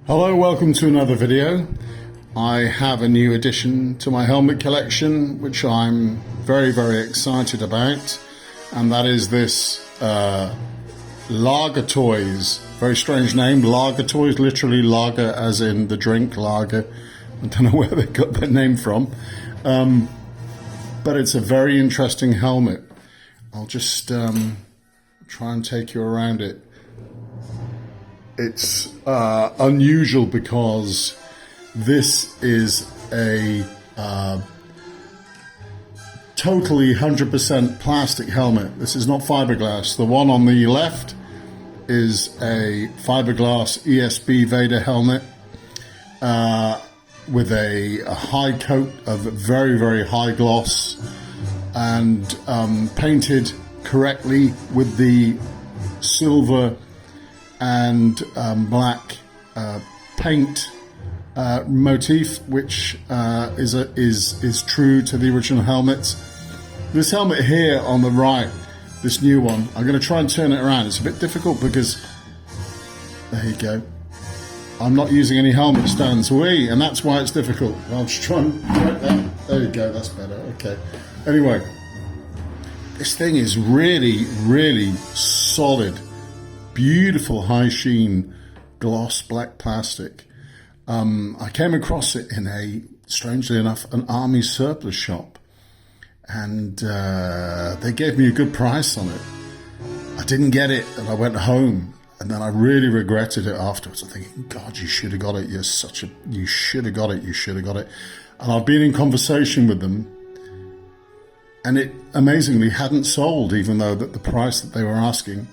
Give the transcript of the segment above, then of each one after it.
Hello, welcome to another video. I have a new addition to my helmet collection, which I'm very excited about, and that is this Lager Toys. Very strange name, Lager Toys, literally lager as in the drink lager. I don't know where they got their name from, but it's a very interesting helmet. I'll just try and take you around it. It's unusual because this is a totally 100% plastic helmet. This is not fiberglass. The one on the left is a fiberglass ESB Vader helmet with a high coat of very high gloss and painted correctly with the silver and black paint motif, which is true to the original helmets. This helmet here on the right, this new one, I'm going to try and turn it around. It's a bit difficult because, there you go, I'm not using any helmet stands, and that's why it's difficult. I'll just try and right that. There you go, that's better. Okay. Anyway, this thing is really solid. Beautiful high sheen gloss black plastic. I came across it in strangely enough, an army surplus shop, and they gave me a good price on it. I didn't get it, and I went home, and then I really regretted it afterwards. I'm thinking, God, you should have got it. You should have got it. And I've been in conversation with them, and it amazingly hadn't sold, even though the price that they were asking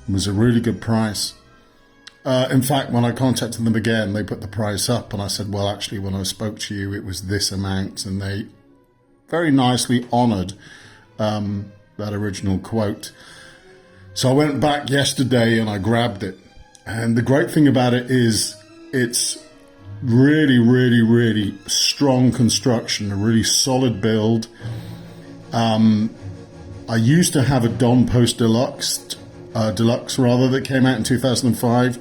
was a really good price. In fact, when I contacted them again, they put the price up, and I said, well, actually, when I spoke to you, it was this amount, and they very nicely honoured that original quote. So I went back yesterday and I grabbed it, and the great thing about it is it's really strong construction, a really solid build. I used to have a Don Post Deluxe that came out in 2005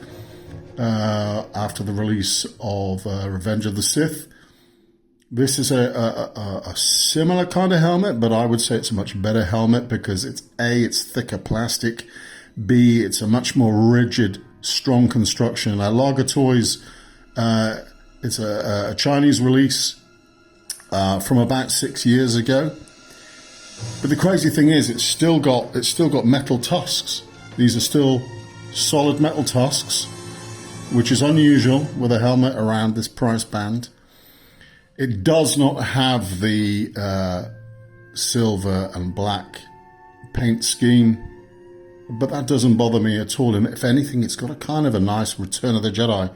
after the release of Revenge of the Sith. This is a similar kind of helmet, but I would say it's a much better helmet because it's thicker plastic, B, it's a much more rigid, strong construction. Now, Lager Toys, it's a Chinese release from about 6 years ago. But the crazy thing is, it's still got metal tusks. These are still solid metal tusks, which is unusual with a helmet around this price band. It does not have the silver and black paint scheme, but that doesn't bother me at all. And if anything, it's got a kind of a nice Return of the Jedi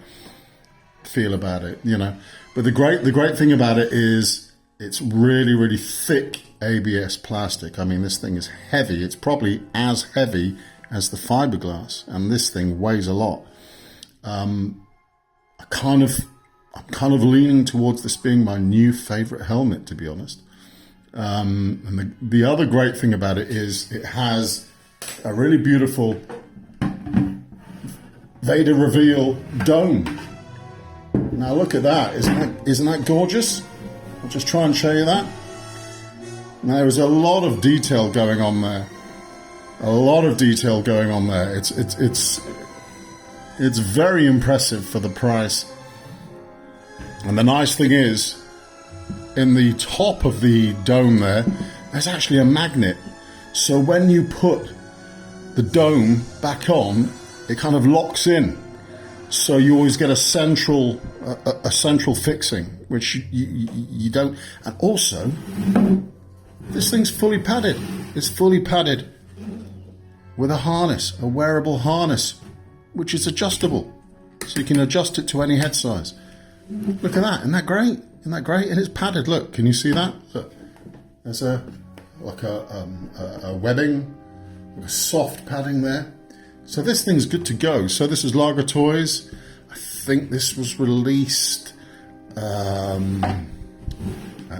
feel about it, you know. But the great thing about it is it's really thick ABS plastic. I mean, this thing is heavy. It's probably as heavy as the fiberglass, and this thing weighs a lot. I'm kind of leaning towards this being my new favorite helmet, to be honest. And the other great thing about it is it has a really beautiful Vader reveal dome. Now look at that. Isn't that gorgeous? I'll just try and show you that. Now, there is a lot of detail going on there. It's very impressive for the price. And the nice thing is, in the top of the dome there's actually a magnet. So when you put the dome back on, it kind of locks in. So you always get a central fixing, which you don't. And also, this thing's fully padded. It's fully padded with a harness, a wearable harness, which is adjustable. So you can adjust it to any head size. Look at that. Isn't that great? And it's padded. Look, can you see that? Look, there's a webbing, a soft padding there. So this thing's good to go. So this is Lager Toys. I think this was released at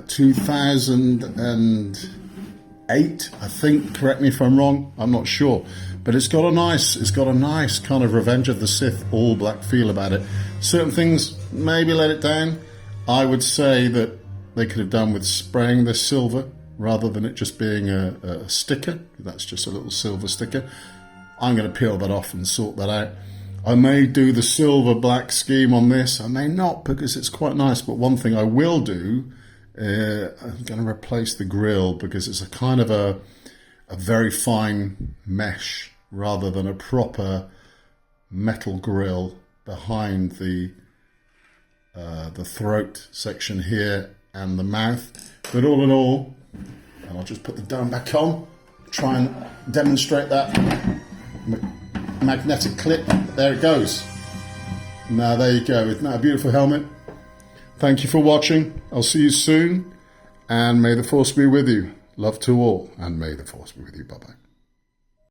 2008, I think. Correct me if I'm wrong. I'm not sure. But it's got a nice kind of Revenge of the Sith all black feel about it. Certain things, maybe let it down. I would say that they could have done with spraying the silver rather than it just being a sticker. That's just a little silver sticker. I'm going to peel that off and sort that out. I may do the silver black scheme on this. I may not, because it's quite nice. But one thing I will do, I'm going to replace the grill, because it's a kind of a very fine mesh rather than a proper metal grill behind the throat section here and the mouth. But all in all, and I'll just put the dome back on, try and demonstrate that magnetic clip. There it goes. Now there you go. Isn't that a beautiful helmet? Thank you for watching. I'll see you soon, and may the force be with you. Love to all, and may the force be with you. Bye-bye.